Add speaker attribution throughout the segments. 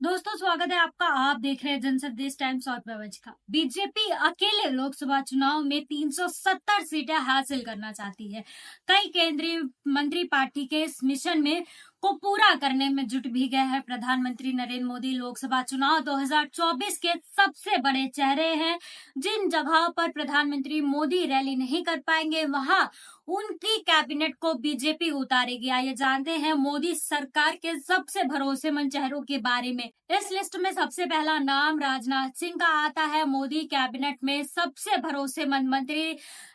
Speaker 1: दोस्तों, स्वागत है आपका। आप देख रहे हैं जनसंदेश टाइम्स और प्रवच का। बीजेपी अकेले लोकसभा चुनाव में 370 सीटें हासिल करना चाहती है। कई केंद्रीय मंत्री पार्टी के इस मिशन में को पूरा करने में जुट भी गए हैं। प्रधानमंत्री नरेंद्र मोदी लोकसभा चुनाव 2024 के सबसे बड़े चेहरे हैं। जिन जगहों पर प्रधानमंत्री मोदी रैली नहीं कर पाएंगे, वहां उनकी कैबिनेट को बीजेपी उतारेगी। आइए जानते हैं मोदी सरकार के सबसे भरोसेमंद चेहरों के बारे में। इस लिस्ट में सबसे पहला नाम राजनाथ सिंह का आता है। मोदी कैबिनेट में सबसे भरोसेमंद मंत्री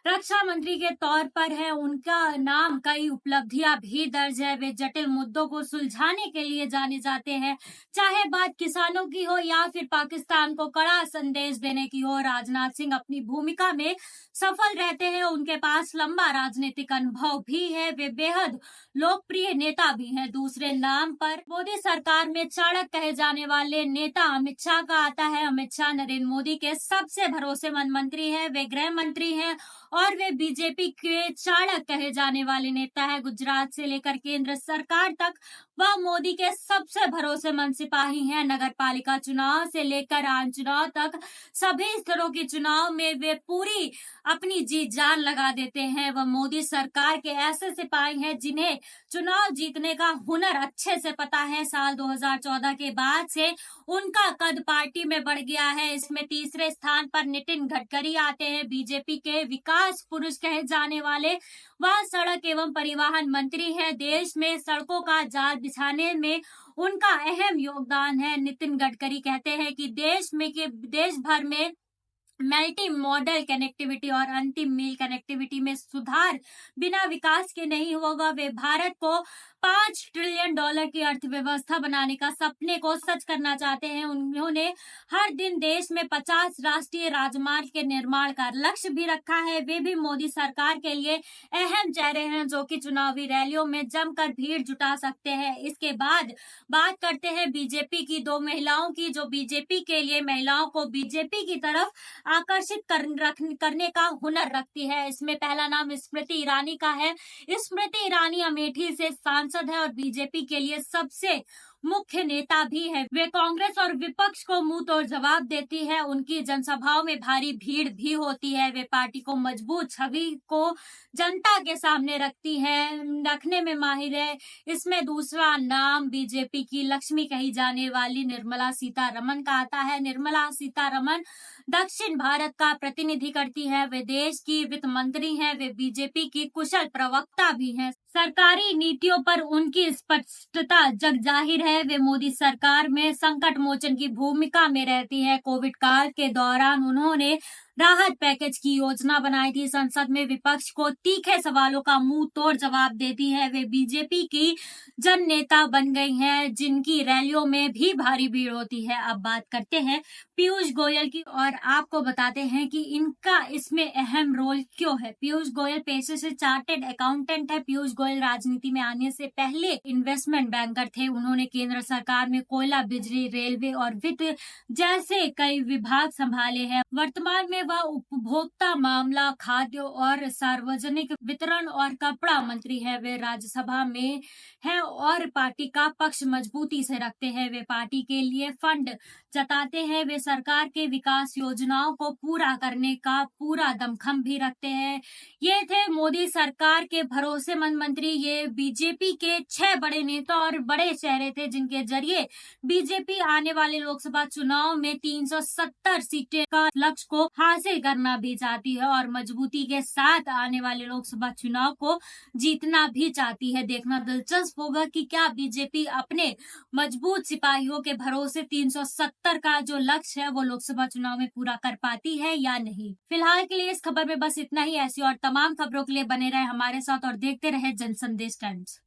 Speaker 1: रक्षा मंत्री के तौर पर है। उनका नाम कई उपलब्धियां भी दर्ज है। वे जटिल मुद्दों को सुलझाने के लिए जाने जाते हैं, चाहे बात किसानों की हो या फिर पाकिस्तान को कड़ा संदेश देने की हो। राजनाथ सिंह अपनी भूमिका में सफल रहते हैं। उनके पास लंबा राजनीतिक अनुभव भी है। वे बेहद लोकप्रिय नेता भी हैं। दूसरे नाम पर मोदी सरकार में चाणक्य कहे जाने वाले नेता अमित शाह का आता है। अमित शाह नरेंद्र मोदी के सबसे भरोसेमंद मंत्री हैं। वे गृह मंत्री हैं और वे बीजेपी के चाणक्य कहे जाने वाले नेता है। गुजरात से लेकर केंद्र सरकार तक वह मोदी के सबसे भरोसेमंद सिपाही हैं। नगर पालिका चुनाव से लेकर आम चुनाव तक सभी स्तरों के चुनाव में वे पूरी अपनी जी जान लगा देते हैं। वह मोदी सरकार के ऐसे सिपाही हैं जिन्हें चुनाव जीतने का हुनर अच्छे से पता है। साल 2014 के बाद से उनका कद पार्टी में बढ़ गया है। इसमें तीसरे स्थान पर नितिन गडकरी आते हैं। बीजेपी के विकास पुरुष कहे जाने वाले वह सड़क एवं परिवहन मंत्री हैं। देश में सड़कों का जाल बिछाने में उनका अहम योगदान है। नितिन गडकरी कहते हैं कि देश भर में मल्टी मॉडल कनेक्टिविटी और अंतिम मील कनेक्टिविटी में सुधार बिना विकास के नहीं होगा। वे भारत को $5 ट्रिलियन की अर्थव्यवस्था बनाने का सपने को सच करना चाहते हैं। उन्होंने हर दिन देश में 50 राष्ट्रीय राजमार्ग के निर्माण का लक्ष्य भी रखा है। वे भी मोदी सरकार के लिए अहम चेहरे हैं जो कि चुनावी रैलियों में जमकर भीड़ जुटा सकते हैं। इसके बाद बात करते हैं बीजेपी की दो महिलाओं की, जो बीजेपी के लिए महिलाओं को बीजेपी की तरफ आकर्षित करने का हुनर रखती है। इसमें पहला नाम स्मृति ईरानी का है। स्मृति ईरानी अमेठी से सांसद है और बीजेपी के लिए सबसे मुख्य नेता भी है। वे कांग्रेस और विपक्ष को मुंह तोड़ जवाब देती है। उनकी जनसभाओं में भारी भीड़ भी होती है। वे पार्टी को मजबूत छवि को जनता के सामने रखने में माहिर है। इसमें दूसरा नाम बीजेपी की लक्ष्मी कही जाने वाली निर्मला सीतारमण का आता है। निर्मला सीतारमण दक्षिण भारत का प्रतिनिधि करती है। वे देश की वित्त मंत्री हैं। वे बीजेपी की कुशल प्रवक्ता भी हैं। सरकारी नीतियों पर उनकी स्पष्टता जग जाहिर है। वे मोदी सरकार में संकट मोचन की भूमिका में रहती है। कोविड काल के दौरान उन्होंने राहत पैकेज की योजना बनाई थी। संसद में विपक्ष को तीखे सवालों का मुंह तोड़ जवाब देती है। वे बीजेपी की जन नेता बन गई हैं, जिनकी रैलियों में भी भारी भीड़ होती है। अब बात करते हैं पीयूष गोयल की और आपको बताते हैं कि इनका इसमें अहम रोल क्यों है। पीयूष गोयल पेशे से चार्टेड अकाउंटेंट है। पीयूष गोयल राजनीति में आने से पहले इन्वेस्टमेंट बैंकर थे। उन्होंने केंद्र सरकार में कोयला, बिजली, रेलवे और वित्त जैसे कई विभाग संभाले हैं। वर्तमान में वह उपभोक्ता मामला, खाद्य और सार्वजनिक वितरण और कपड़ा मंत्री है। वे राज्यसभा में हैं और पार्टी का पक्ष मजबूती से रखते हैं। वे पार्टी के लिए फंड जताते हैं। वे सरकार के विकास योजनाओं को पूरा करने का पूरा दमखम भी रखते हैं। ये थे मोदी सरकार के भरोसेमंद मंत्री। ये बीजेपी के 6 बड़े नेता और बड़े चेहरे थे, जिनके जरिए बीजेपी आने वाले लोकसभा चुनाव में 370 सीटें का लक्ष्य को हासिल करना भी चाहती है और मजबूती के साथ आने वाले लोकसभा चुनाव को जीतना भी चाहती है। देखना दिलचस्प होगा कि क्या बीजेपी अपने मजबूत सिपाहियों के भरोसे 370 का जो लक्ष्य है वो लोकसभा चुनाव में पूरा कर पाती है या नहीं। फिलहाल के लिए इस खबर में बस इतना ही। ऐसी और तमाम खबरों के लिए बने रहे हमारे साथ और देखते रहे जनसंदेश टाइम्स।